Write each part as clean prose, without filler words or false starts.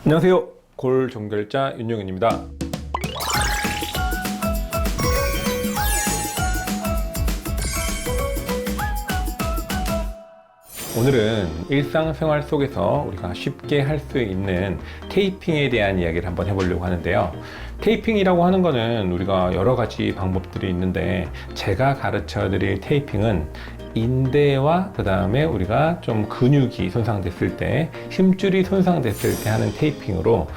안녕하세요. 골종결자 윤용현입니다. 오늘은 일상생활 속에서 우리가 쉽게 할 수 있는 테이핑에 대한 이야기를 한번 해보려고 하는데요. 테이핑이라고 하는 거는 우리가 여러 가지 방법들이 있는데, 제가 가르쳐 드릴 테이핑은 인대와 그 다음에 우리가 좀 근육이 손상됐을 때, 힘줄이 손상됐을 때 하는 테이핑으로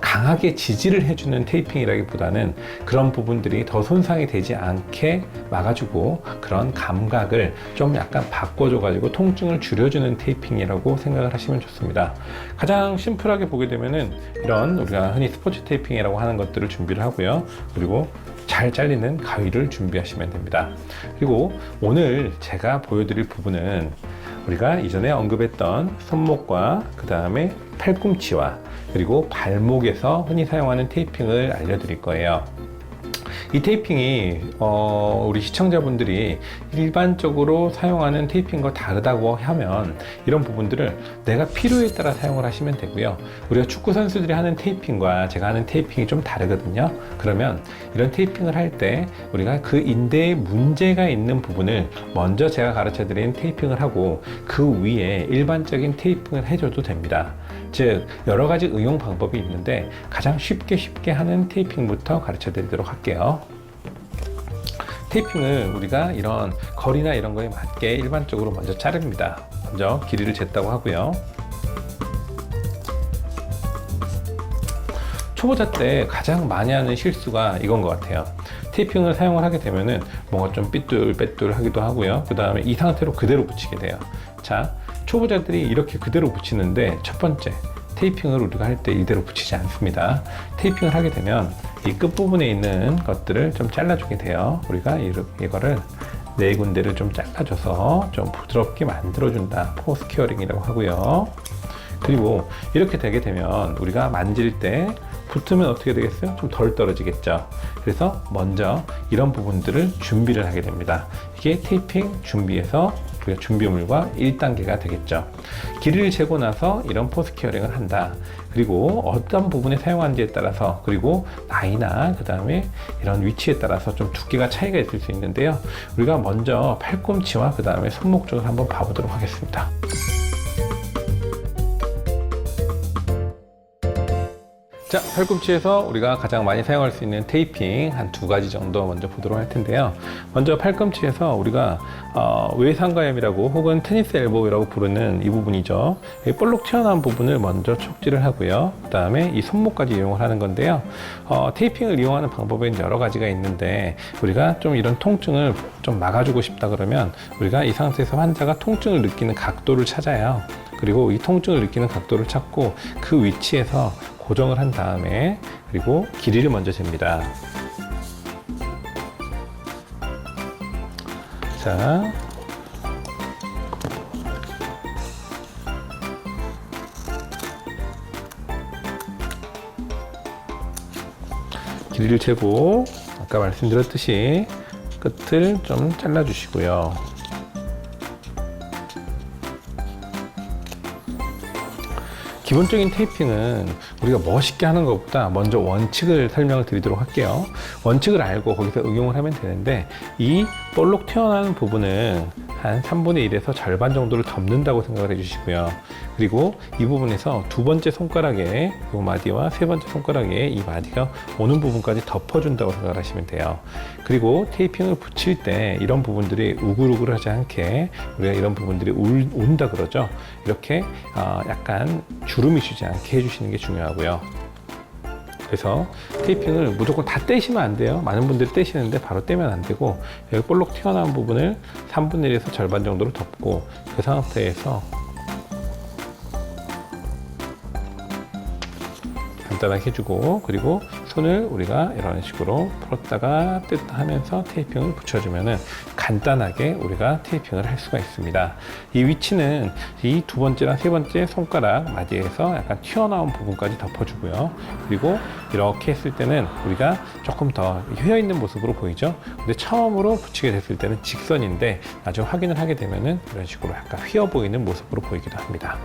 강하게 지지를 해주는 테이핑이라기보다는 그런 부분들이 더 손상이 되지 않게 막아주고 그런 감각을 좀 약간 바꿔줘 가지고 통증을 줄여주는 테이핑이라고 생각을 하시면 좋습니다. 가장 심플하게 보게 되면은 이런 우리가 흔히 스포츠 테이핑이라고 하는 것들을 준비를 하고요. 그리고 잘 잘리는 가위를 준비하시면 됩니다. 그리고 오늘 제가 보여드릴 부분은 우리가 이전에 언급했던 손목과 그 다음에 팔꿈치와 그리고 발목에서 흔히 사용하는 테이핑을 알려드릴 거예요. 이 테이핑이 우리 시청자분들이 일반적으로 사용하는 테이핑과 다르다고 하면 이런 부분들을 내가 필요에 따라 사용을 하시면 되고요. 우리가 축구 선수들이 하는 테이핑과 제가 하는 테이핑이 좀 다르거든요. 그러면 이런 테이핑을 할 때 우리가 그 인대에 문제가 있는 부분을 먼저 제가 가르쳐 드린 테이핑을 하고 그 위에 일반적인 테이핑을 해줘도 됩니다. 즉 여러 가지 응용 방법이 있는데 가장 쉽게 하는 테이핑부터 가르쳐 드리도록 할게요. 테이핑을 우리가 이런 거리나 이런 거에 맞게 일반적으로 먼저 자릅니다. 먼저 길이를 쟀다고 하고요. 초보자 때 가장 많이 하는 실수가 이건 것 같아요. 테이핑을 사용을 하게 되면은 뭔가 좀 삐뚤빼뚤 하기도 하고요. 그 다음에 이 상태로 그대로 붙이게 돼요. 자, 초보자들이 이렇게 그대로 붙이는데 첫 번째, 테이핑을 우리가 할 때 이대로 붙이지 않습니다. 테이핑을 하게 되면 이 끝부분에 있는 것들을 좀 잘라주게 돼요. 우리가 이거를 네 군데를 좀 잘라줘서 좀 부드럽게 만들어준다. 포스큐어링이라고 하고요. 그리고 이렇게 되게 되면 우리가 만질 때 붙으면 어떻게 되겠어요? 좀 덜 떨어지겠죠. 그래서 먼저 이런 부분들을 준비를 하게 됩니다. 이게 테이핑 준비에서 우리가 준비물과 1단계가 되겠죠. 길이를 재고 나서 이런 포스큐어링을 한다. 그리고 어떤 부분에 사용하는지에 따라서, 그리고 나이나 그 다음에 이런 위치에 따라서 좀 두께가 차이가 있을 수 있는데요. 우리가 먼저 팔꿈치와 그 다음에 손목 쪽을 한번 봐보도록 하겠습니다. 자, 팔꿈치에서 우리가 가장 많이 사용할 수 있는 테이핑 한 두 가지 정도 먼저 보도록 할 텐데요. 먼저 팔꿈치에서 우리가 외상가염이라고 혹은 테니스 엘보우라고 부르는 이 부분이죠. 이 볼록 튀어나온 부분을 먼저 촉지를 하고요. 그 다음에 이 손목까지 이용을 하는 건데요. 테이핑을 이용하는 방법에는 여러 가지가 있는데 우리가 좀 이런 통증을 좀 막아주고 싶다 그러면 우리가 이 상태에서 환자가 통증을 느끼는 각도를 찾아요. 그리고 이 통증을 느끼는 각도를 찾고 그 위치에서 고정을 한 다음에 그리고 길이를 먼저 잽니다. 자, 길이를 재고 아까 말씀드렸듯이 끝을 좀 잘라 주시고요. 기본적인 테이핑은 우리가 멋있게 하는 것보다 먼저 원칙을 설명을 드리도록 할게요. 원칙을 알고 거기서 응용을 하면 되는데, 이 볼록 튀어나오는 부분은 한 3분의 1에서 절반 정도를 덮는다고 생각을 해주시고요. 그리고 이 부분에서 두 번째 손가락에 이 마디와 세 번째 손가락에 이 마디가 오는 부분까지 덮어준다고 생각을 하시면 돼요. 그리고 테이핑을 붙일 때 이런 부분들이 우글우글하지 않게, 우리가 이런 부분들이 운다 그러죠. 이렇게 약간 주름이 주지 않게 해주시는 게 중요하고요. 그래서 테이핑을 무조건 다 떼시면 안 돼요. 많은 분들이 떼시는데 바로 떼면 안 되고, 여기 볼록 튀어나온 부분을 3분의 1에서 절반 정도로 덮고 그 상태에서 간단하게 해주고, 그리고 손을 우리가 이런 식으로 풀었다가 뜯다 하면서 테이핑을 붙여주면은 간단하게 우리가 테이핑을 할 수가 있습니다. 이 위치는 이 두 번째랑 세 번째 손가락 마디에서 약간 튀어나온 부분까지 덮어주고요. 그리고 이렇게 했을 때는 우리가 조금 더 휘어있는 모습으로 보이죠. 근데 처음으로 붙이게 됐을 때는 직선인데 나중에 확인을 하게 되면은 이런 식으로 약간 휘어 보이는 모습으로 보이기도 합니다.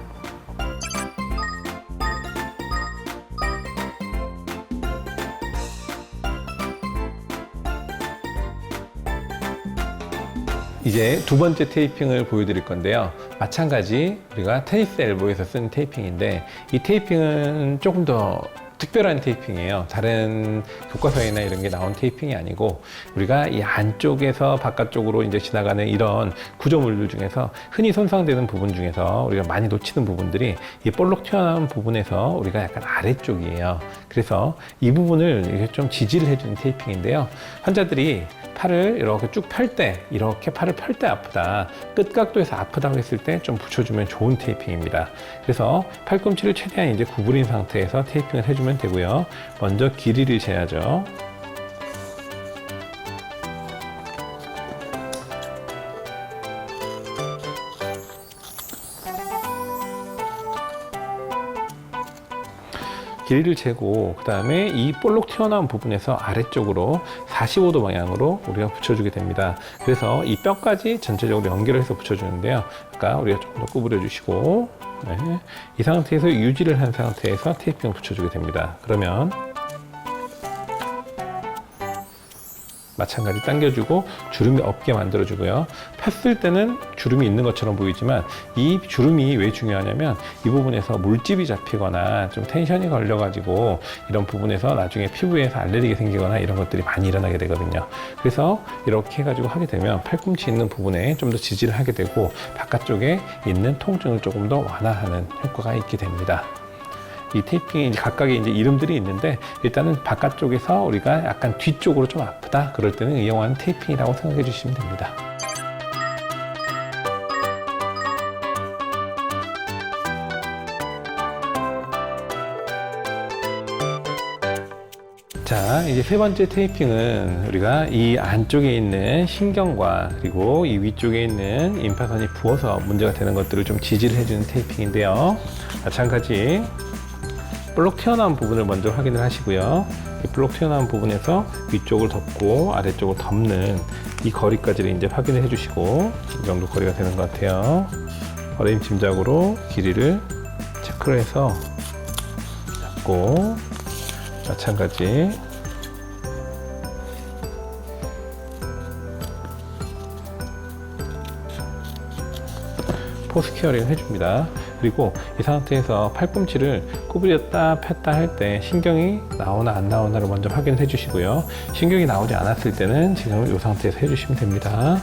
이제 두 번째 테이핑을 보여드릴 건데요. 마찬가지 우리가 테니스 엘보에서 쓴 테이핑인데 이 테이핑은 조금 더 특별한 테이핑이에요. 다른 교과서에나 이런 게 나온 테이핑이 아니고 우리가 이 안쪽에서 바깥쪽으로 이제 지나가는 이런 구조물들 중에서 흔히 손상되는 부분 중에서 우리가 많이 놓치는 부분들이 이 볼록 튀어나온 부분에서 우리가 약간 아래쪽이에요. 그래서 이 부분을 이렇게 좀 지지를 해주는 테이핑인데요. 환자들이 팔을 이렇게 쭉 펼 때, 이렇게 팔을 펼 때 아프다, 끝각도에서 아프다고 했을 때 좀 붙여주면 좋은 테이핑입니다. 그래서 팔꿈치를 최대한 이제 구부린 상태에서 테이핑을 해주면 되고요. 먼저 길이를 재야죠. 길이를 재고 그 다음에 이 볼록 튀어나온 부분에서 아래쪽으로 45도 방향으로 우리가 붙여주게 됩니다. 그래서 이 뼈까지 전체적으로 연결해서 붙여주는데요. 아까 우리가 조금 더 구부려 주시고 네. 이 상태에서 유지를 한 상태에서 테이핑을 붙여주게 됩니다. 그러면 마찬가지 당겨주고 주름이 없게 만들어주고요. 폈을 때는 주름이 있는 것처럼 보이지만 이 주름이 왜 중요하냐면 이 부분에서 물집이 잡히거나 좀 텐션이 걸려가지고 이런 부분에서 나중에 피부에서 알레르기 생기거나 이런 것들이 많이 일어나게 되거든요. 그래서 이렇게 해가지고 하게 되면 팔꿈치 있는 부분에 좀 더 지지를 하게 되고 바깥쪽에 있는 통증을 조금 더 완화하는 효과가 있게 됩니다. 이 테이핑이 각각의 이제 이름들이 있는데 일단은 바깥쪽에서 우리가 약간 뒤쪽으로 좀 아프다 그럴 때는 이용하는 테이핑이라고 생각해 주시면 됩니다. 자, 이제 세 번째 테이핑은 우리가 이 안쪽에 있는 신경과 그리고 이 위쪽에 있는 임파선이 부어서 문제가 되는 것들을 좀 지지를 해주는 테이핑인데요. 마찬가지 볼록 튀어나온 부분을 먼저 확인을 하시고요. 이 볼록 튀어나온 부분에서 위쪽을 덮고 아래쪽을 덮는 이 거리까지를 이제 확인을 해주시고 이 정도 거리가 되는 것 같아요. 어레임 짐작으로 길이를 체크를 해서 잡고 마찬가지 포스케어링을 해줍니다. 그리고 이 상태에서 팔꿈치를 구부렸다 폈다 할 때 신경이 나오나 안 나오나를 먼저 확인해 주시고요. 신경이 나오지 않았을 때는 지금 이 상태에서 해주시면 됩니다.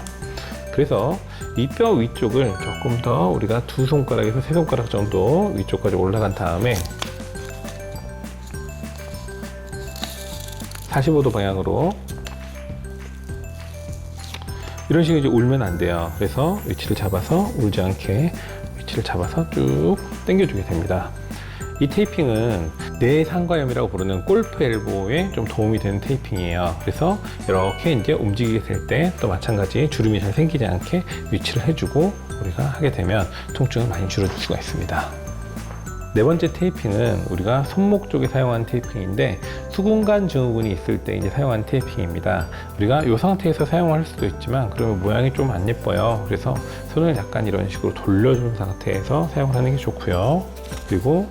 그래서 이 뼈 위쪽을 조금 더 우리가 두 손가락에서 세 손가락 정도 위쪽까지 올라간 다음에 45도 방향으로 이런 식으로 이제 울면 안 돼요. 그래서 위치를 잡아서 울지 않게 위치를 잡아서 쭉 당겨주게 됩니다. 이 테이핑은 내상과염이라고 부르는 골프 엘보에 좀 도움이 되는 테이핑이에요. 그래서 이렇게 이제 움직이게 될 때 또 마찬가지 주름이 잘 생기지 않게 위치를 해주고 우리가 하게 되면 통증을 많이 줄여줄 수가 있습니다. 네 번째 테이핑은 우리가 손목 쪽에 사용하는 테이핑인데 수근관 증후군이 있을 때 이제 사용하는 테이핑입니다. 우리가 이 상태에서 사용할 수도 있지만 그러면 모양이 좀 안 예뻐요. 그래서 손을 약간 이런 식으로 돌려준 상태에서 사용하는 게 좋고요. 그리고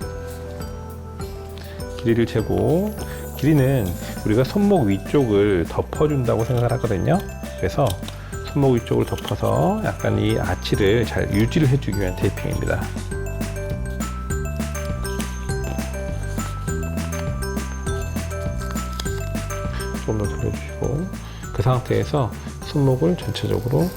길이를 재고 길이는 우리가 손목 위쪽을 덮어준다고 생각을 하거든요. 그래서 손목 위쪽을 덮어서 약간 이 아치를 잘 유지를 해주기 위한 테이핑입니다. 조금 더 돌려주시고 그 상태에서 손목을 전체적으로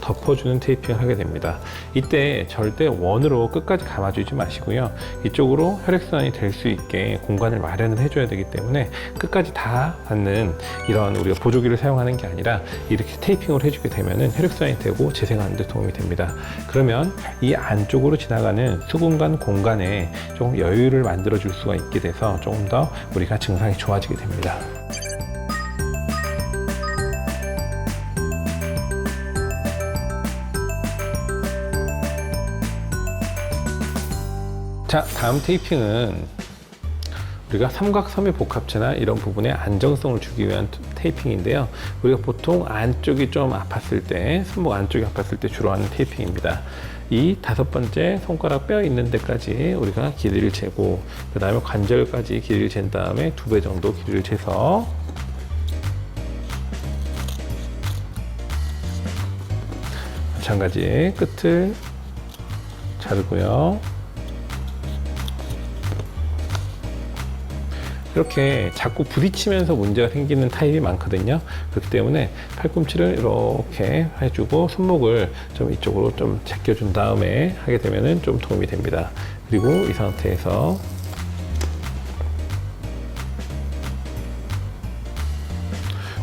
덮어주는 테이핑을 하게 됩니다. 이때 절대 원으로 끝까지 감아주지 마시고요. 이쪽으로 혈액순환이 될 수 있게 공간을 마련을 해줘야 되기 때문에 끝까지 다 닿는 이런 우리가 보조기를 사용하는 게 아니라 이렇게 테이핑을 해주게 되면 혈액순환이 되고 재생하는 데 도움이 됩니다. 그러면 이 안쪽으로 지나가는 수근관 공간에 조금 여유를 만들어 줄 수가 있게 돼서 조금 더 우리가 증상이 좋아지게 됩니다. 자, 다음 테이핑은 우리가 삼각섬유 복합체나 이런 부분에 안정성을 주기 위한 테이핑인데요. 우리가 보통 안쪽이 좀 아팠을 때, 손목 안쪽이 아팠을 때 주로 하는 테이핑입니다. 이 다섯 번째 손가락 뼈 있는 데까지 우리가 길이를 재고 그 다음에 관절까지 길이를 잰 다음에 2배 정도 길이를 재서 마찬가지 끝을 자르고요. 이렇게 자꾸 부딪히면서 문제가 생기는 타입이 많거든요. 그렇기 때문에 팔꿈치를 이렇게 해주고 손목을 좀 이쪽으로 좀 제껴준 다음에 하게 되면 좀 도움이 됩니다. 그리고 이 상태에서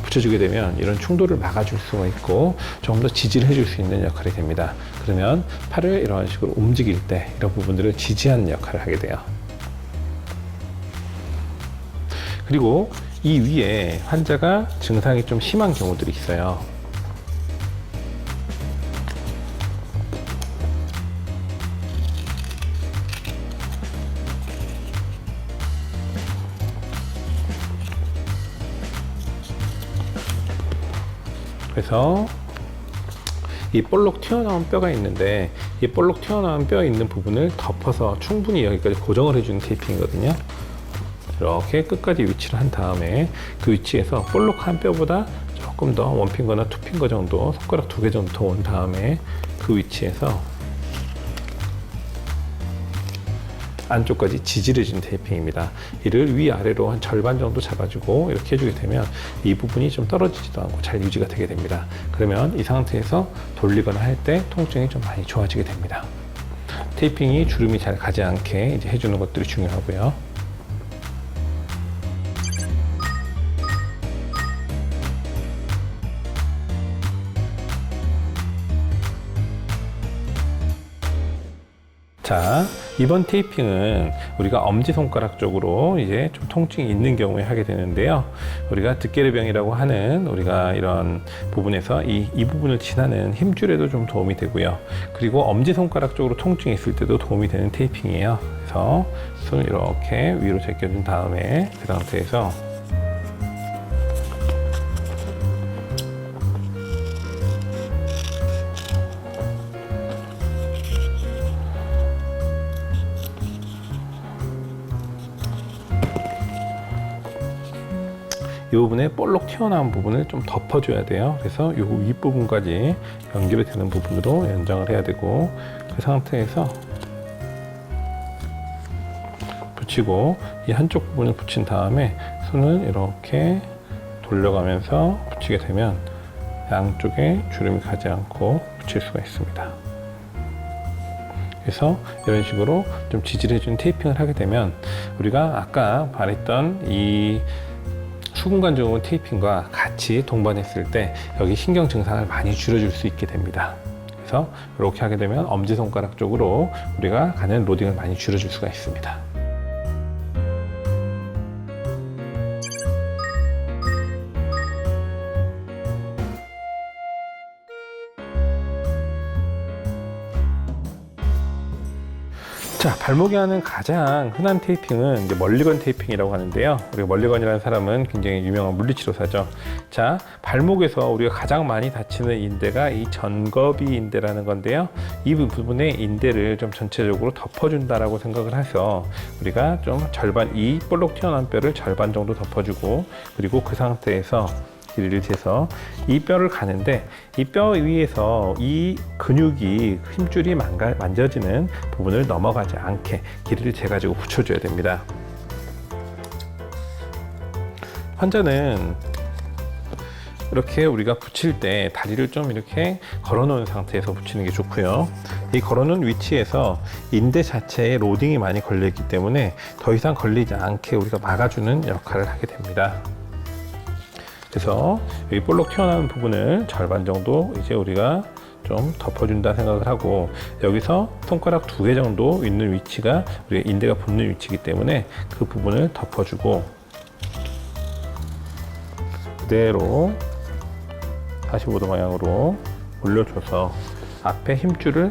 붙여주게 되면 이런 충돌을 막아줄 수가 있고 조금 더 지지를 해줄 수 있는 역할이 됩니다. 그러면 팔을 이런 식으로 움직일 때 이런 부분들을 지지하는 역할을 하게 돼요. 그리고 이 위에 환자가 증상이 좀 심한 경우들이 있어요. 그래서 이 볼록 튀어나온 뼈가 있는데 이 볼록 튀어나온 뼈 있는 부분을 덮어서 충분히 여기까지 고정을 해주는 테이핑이거든요. 이렇게 끝까지 위치를 한 다음에 그 위치에서 볼록한 뼈보다 조금 더 원핑거나 투핑거 정도, 손가락 2개 정도 더 온 다음에 그 위치에서 안쪽까지 지지를 해주는 테이핑입니다. 이를 위아래로 한 절반 정도 잡아주고 이렇게 해주게 되면 이 부분이 좀 떨어지지도 않고 잘 유지가 되게 됩니다. 그러면 이 상태에서 돌리거나 할 때 통증이 좀 많이 좋아지게 됩니다. 테이핑이 주름이 잘 가지 않게 이제 해주는 것들이 중요하고요. 자, 이번 테이핑은 우리가 엄지손가락 쪽으로 이제 좀 통증이 있는 경우에 하게 되는데요. 우리가 득게르병이라고 하는 우리가 이런 부분에서 이 부분을 지나는 힘줄에도 좀 도움이 되고요. 그리고 엄지손가락 쪽으로 통증이 있을 때도 도움이 되는 테이핑이에요. 그래서 손을 이렇게 위로 제껴준 다음에 그 상태에서 이 부분에 볼록 튀어나온 부분을 좀 덮어줘야 돼요. 그래서 이 윗부분까지 연결이 되는 부분으로 연장을 해야 되고 그 상태에서 붙이고 이 한쪽 부분을 붙인 다음에 손을 이렇게 돌려가면서 붙이게 되면 양쪽에 주름이 가지 않고 붙일 수가 있습니다. 그래서 이런 식으로 좀 지지를 해주는 테이핑을 하게 되면 우리가 아까 말했던 이 수근관 증후군 테이핑과 같이 동반했을 때 여기 신경 증상을 많이 줄여줄 수 있게 됩니다. 그래서 이렇게 하게 되면 엄지손가락 쪽으로 우리가 가는 로딩을 많이 줄여줄 수가 있습니다. 자, 발목에 하는 가장 흔한 테이핑은 이제 멀리건 테이핑이라고 하는데요. 우리가 멀리건이라는 사람은 굉장히 유명한 물리치료사죠. 자, 발목에서 우리가 가장 많이 다치는 인대가 이 전거비 인대라는 건데요. 이 부분의 인대를 좀 전체적으로 덮어준다라고 생각을 해서 우리가 좀 절반, 이 볼록 튀어나온 뼈를 절반 정도 덮어주고 그리고 그 상태에서 길이를 재서 이 뼈를 가는데 이 뼈 위에서 이 근육이 힘줄이 만져지는 부분을 넘어가지 않게 길이를 재가지고 붙여줘야 됩니다. 환자는 이렇게 우리가 붙일 때 다리를 좀 이렇게 걸어 놓은 상태에서 붙이는 게 좋고요. 이 걸어 놓은 위치에서 인대 자체에 로딩이 많이 걸려 있기 때문에 더 이상 걸리지 않게 우리가 막아주는 역할을 하게 됩니다. 그래서 여기 볼록 튀어나온 부분을 절반 정도 이제 우리가 좀 덮어준다 생각을 하고 여기서 손가락 2개 정도 있는 위치가 우리가 인대가 붙는 위치이기 때문에 그 부분을 덮어주고 그대로 45도 방향으로 올려줘서 앞에 힘줄을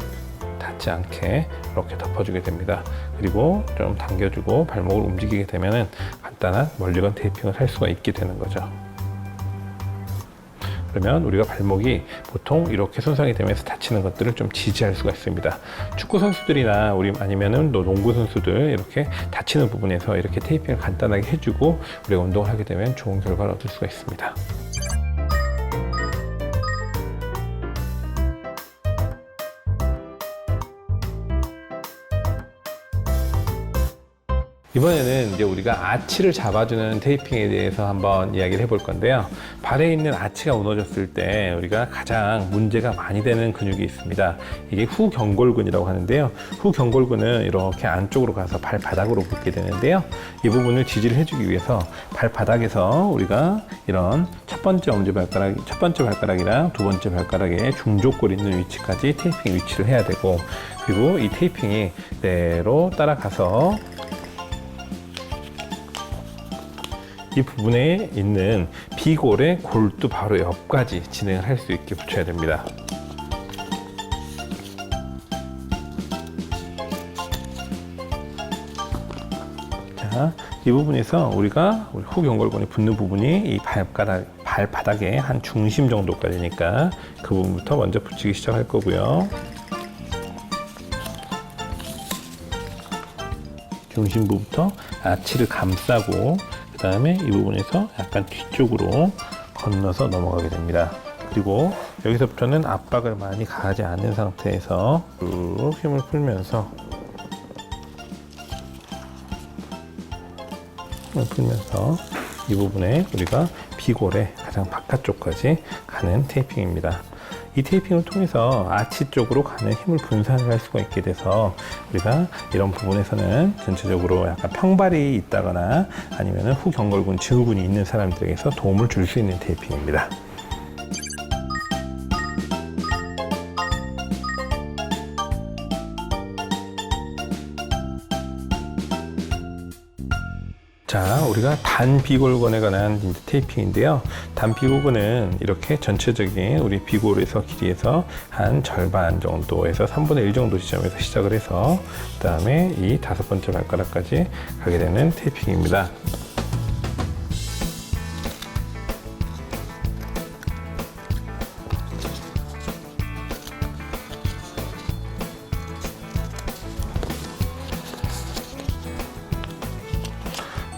닿지 않게 이렇게 덮어주게 됩니다. 그리고 좀 당겨주고 발목을 움직이게 되면 간단한 멀리건 테이핑을 할 수가 있게 되는 거죠. 그러면 우리가 발목이 보통 이렇게 손상이 되면서 다치는 것들을 좀 지지할 수가 있습니다. 축구 선수들이나 우리 아니면은 또 농구 선수들 이렇게 다치는 부분에서 이렇게 테이핑을 간단하게 해주고 우리가 운동을 하게 되면 좋은 결과를 얻을 수가 있습니다. 이번에는 이제 우리가 아치를 잡아주는 테이핑에 대해서 한번 이야기를 해볼 건데요. 발에 있는 아치가 무너졌을 때 우리가 가장 문제가 많이 되는 근육이 있습니다. 이게 후경골근이라고 하는데요. 후경골근은 이렇게 안쪽으로 가서 발바닥으로 붙게 되는데요. 이 부분을 지지를 해주기 위해서 발바닥에서 우리가 이런 첫 번째 발가락이랑 두 번째 발가락에 중족골 있는 위치까지 테이핑 위치를 해야 되고, 그리고 이 테이핑이 그대로 따라가서 이 부분에 있는 비골의 골두 바로 옆까지 진행을 할 수 있게 붙여야 됩니다. 자, 이 부분에서 우리가 후경골근에 붙는 부분이 이 발바닥의 한 중심 정도까지니까 그 부분부터 먼저 붙이기 시작할 거고요. 중심부부터 아치를 감싸고, 그 다음에 이 부분에서 약간 뒤쪽으로 건너서 넘어가게 됩니다. 그리고 여기서부터는 압박을 많이 가하지 않은 상태에서 쭉 힘을 풀면서 이 부분에 우리가 비골의 가장 바깥쪽까지 가는 테이핑입니다. 이 테이핑을 통해서 아치 쪽으로 가는 힘을 분산을 할 수가 있게 돼서 우리가 이런 부분에서는 전체적으로 약간 평발이 있다거나 아니면 후경골근 증후군이 있는 사람들에게서 도움을 줄 수 있는 테이핑입니다. 자, 우리가 단비골근에 관한 테이핑인데요. 단비골근은 이렇게 전체적인 우리 비골에서 길이에서 한 절반 정도에서 3분의 1 정도 지점에서 시작을 해서 그 다음에 이 5번째 발가락까지 가게 되는 테이핑입니다.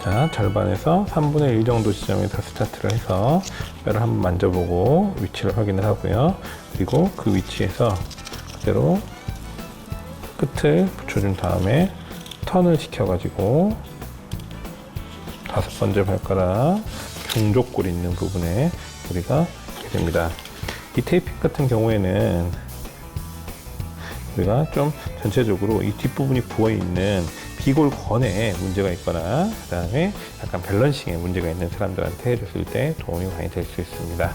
자, 절반에서 3분의 1 정도 지점에서 스타트를 해서 뼈를 한번 만져보고 위치를 확인을 하고요. 그리고 그 위치에서 그대로 끝을 붙여준 다음에 턴을 시켜가지고 5번째 발가락 중족골 있는 부분에 우리가 하게 됩니다. 이 테이핑 같은 경우에는 우리가 좀 전체적으로 이 뒷부분이 부어있는 비골건에 문제가 있거나 그 다음에 약간 밸런싱에 문제가 있는 사람들한테 해줬을 때 도움이 많이 될 수 있습니다.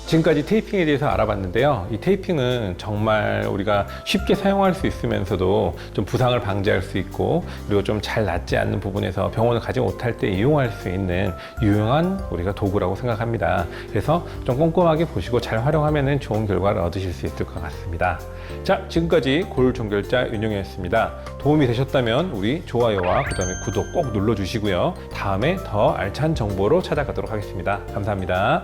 지금까지 테이핑에 대해서 알아봤는데요. 이 테이핑은 정말 우리가 쉽게 사용할 수 있으면서도 좀 부상을 방지할 수 있고, 그리고 좀 잘 낫지 않는 부분에서 병원을 가지 못할 때 이용할 수 있는 유용한 우리가 도구라고 생각합니다. 그래서 좀 꼼꼼하게 보시고 잘 활용하면 좋은 결과를 얻으실 수 있을 것 같습니다. 자, 지금까지 골종결자 윤용이었습니다. 도움이 되셨다면 우리 좋아요와 그 다음에 구독 꼭 눌러주시고요. 다음에 더 알찬 정보로 찾아가도록 하겠습니다. 감사합니다.